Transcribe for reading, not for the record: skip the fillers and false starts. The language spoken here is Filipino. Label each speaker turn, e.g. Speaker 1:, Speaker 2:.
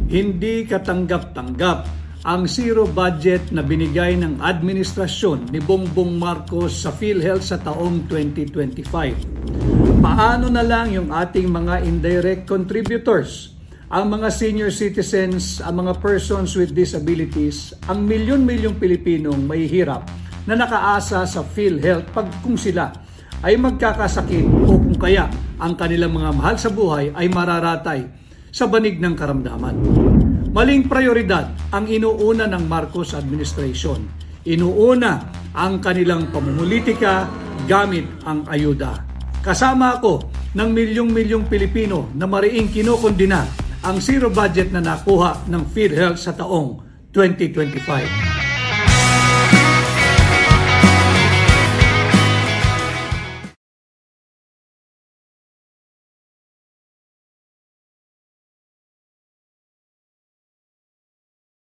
Speaker 1: Hindi katanggap-tanggap ang zero budget na binigay ng administrasyon ni Bongbong Marcos sa PhilHealth sa taong 2025. Paano na lang yung ating mga indirect contributors, ang mga senior citizens, ang mga persons with disabilities, ang milyon-milyong Pilipinong mahihirap na nakaasa sa PhilHealth kung sila ay magkakasakit o kung kaya ang kanilang mga mahal sa buhay ay mararatay sa banig ng karamdaman. Maling prioridad ang inuuna ng Marcos administration. Inuuna ang kanilang pamumulitika gamit ang ayuda. Kasama ako ng milyong-milyong Pilipino na mariing kinokondina ang zero budget na nakuha ng PhilHealth sa taong 2025.